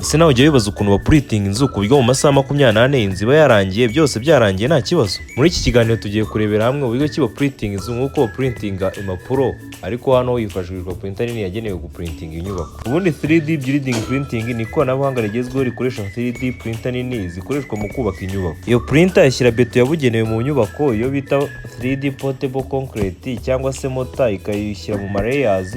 Ese nawe ujya wibaza ukuntu bapuritinga inzu ku buryo mu masaha 28 inzu iba yarangiye, byose byarangiye nta kibazo? Muri iki kiganiro tugiye kurebera hamwe uburyo ki bapuritinga inzu nk'uko bapuritinga impapuro, ariko hano hifashishijwe printer nini yagenewe guprintinga inyubako. Ubundi 3D building printing ni ikoranabuhanga rigezweho rikoresha 3D printer nini zikoreshwa mu kubaka inyubako. Iyo printer ishyira beto yabugenewe mu nyubako, iyo bita 3D portable concrete cyangwa se mota, ikayishyira mu layers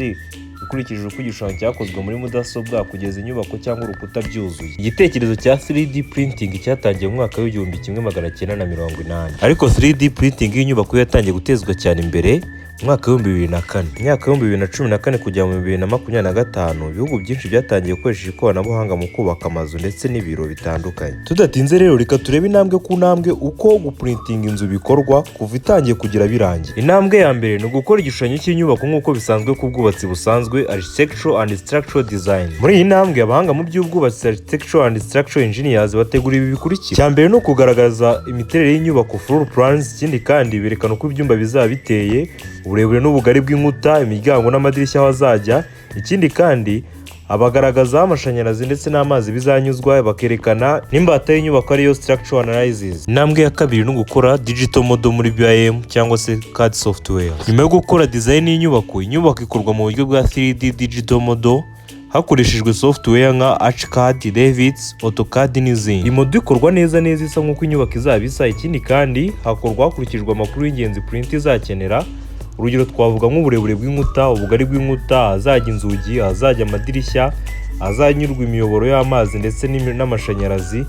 ukurikije uko igishushanyo cyakozwe muri mudasobwa kugeza inyubako cyangwa urukuta byuzuye. Igitekerezo cya 3D printing cyatangiye mu mwaka w'igihumbi 1980, ariko 3D printing y'inyubako yatangiye gutezwa cyane imbere mu mwaka w'2004. Mu mwaka w'2014 kujya mu 2025 ibihugu byinshi byatangiye gukoresha ikoranabuhanga mu kubaka amazu ndetse n'ibiro bitandukanye. Tudatinze rero, reka turebe intambwe ku ntambwe uko guprintinga inzu bikorwa kuva itangiye kugira birangiye. Intambwe ya mbere ni ugukora igishushanyo cy'inyubako nk'uko bisanzwe ku bwubatsi busanzwe, architectural and structural design. Muri iyi ntambwe abahanga mu by'ubwubatsi, architectural and structural engineers, bategura ibi bikurikira. Cya mbere ni ukugaragaza imiterere y'inyubako, floor plans. Ikindi kandi berekana uko ibyumba bizaba biteye, uburebure n'ubugari bw'inkuta, imiryango n'amadirishya aho azajya. Ikindi kandi abagaragaza amashanyarazi ndetse n'amazi bizanyuzwa, bakerekana n'imbata y'inyubako ariyo structural analysis. Intambwe ya kabiri ni gukora digital model muri BIM cyangwa se CAD software. Nyuma yo gukora design y'inyubako, inyubako ikorwa mu buryo bwa 3D digital model hakoreshejwe software nka ArchiCAD, Revit, AutoCAD n'izindi. Iyi model ikorwa neza isa nk'uko inyubako izaba isa. Ikindi kandi hakorwa hakurikijwe amakuru y'ingenzi print izakenera. Urugero twavuga nk'uburebure bw'inkuta, ubugari bw'inkuta, ahazajya inzugi, ahazajya amadirishya, ahazanyurwa imiyoboro y'amazi ndetse n'amashanyarazi.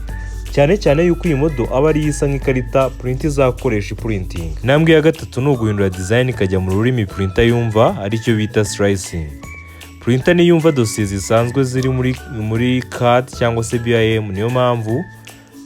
Cyane yuko iyi model aba ari isa nk'ikarita print izakoresha printing. Intambwe ya gatatu ni uguhindura design ikajya mu rurimi printer yumva, aricyo bita slicing. Printer ni yumva dosiye zisanzwe ziri muri CAD cyangwa se BIM, niyo mpamvu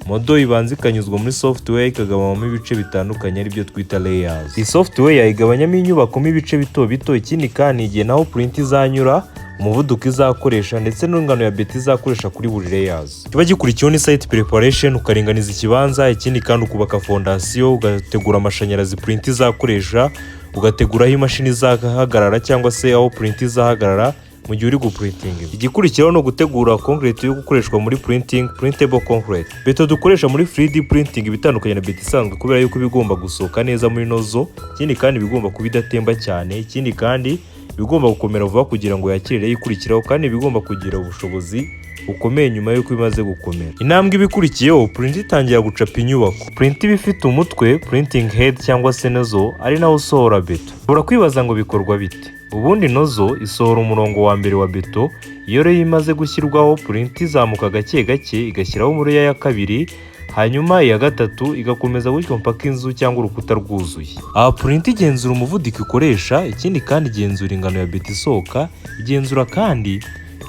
model ibanza ikanyuzwa muri software ikagabanyamo ibice bitandukanye aribyo twita layers. Iyi software igabanyamo inyubako mu ibice bito. Ikindi kandi igihe naho print izanyura, umuvuduko izakoresha ndetse n'ingano ya beto izakoresha kuri buri layers. Kiba gikurikiyeho ni site preparation, ukaringaniza ikibanza. Ikindi kandi ukubaka fondasiyo, ugategura amashanyarazi print izakoresha, ugategura aho imashini izahagarara cyangwa se aho print izahagarara mu gihe uri guprinting. Igikurikiraho no gutegura concrete yo gukoreshwa muri printing, printable concrete. Beto dukoresha muri 3D printing bitandukanye na beto isanzwe kubera yuko bigomba gusohoka neza muri nozo. Ikindi kandi bigomba kuba idatemba cyane. Ikindi kandi bigomba gukomera vuba kugira ngo yakirire ikurikiraho, kandi bigomba kugira ubushobozi bukomeye nyuma yuko bimaze gukomera. Intambwe ibikurikiyeho, print itangira gucapa inyubako. Print iba ifite umutwe, printing head cyangwa se nozo, ari naho usohora beto. Ushobora kwibaza ngo bikorwa bite? Ubundi nozo isohora umurongo wa mbere wa beto. Iyo rero imaze gushyirwaho, print izamuka gake gake igashyiraho umureya ya kabiri, hanyuma iya gatatu igakomeza gutyo mpaka inzu cyangwa urukuta rwuzuye. Aha print igenzura umuvuduko ikoresha. Ikindi kandi igenzura ingano ya beto isohoka, igenzura kandi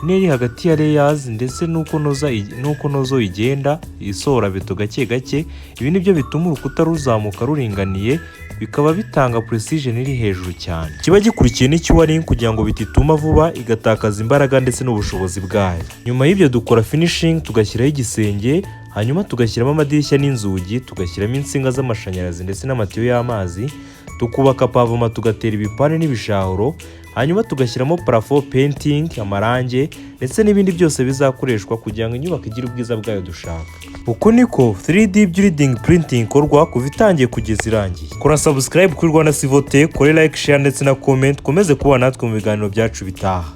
intera hagati ya layers ndetse nuko nozo igenda isohora beto gake gake. Ibi nibyo bituma urukuta ruzamuka ruringaniye, bikaba bitanga precision iri hejuru cyane. Kiba gikurikiye n'ikiwaring kugira ngo bitituma vuba igatakaza imbaraga ndetse n'ubushobozi bwayo. Nyuma y'ibyo dukora finishing, tugashyiraho igisenge, hanyuma tugashyiramo amadirishya n'inzugi, tugashyiramo insinga z'amashanyarazi ndetse n'amatiyo y'amazi, tukubaka pavoma, tugatera ibipande n'ibishahuro, hanyuma tugashyiramo parafo, painting, amarange ndetse n'ibindi byose bizakoreshwa kugira ngo inyubako igire ubwiza bwayo dushaka. Uko niko 3D building printing ikorwa kuva itangiye kugeza irangiye. Kora subscribe kuri Rwanda Civil Tech, kore like, share ndetse na comment. Komeze kuba natwe mu biganiro byacu bitaha.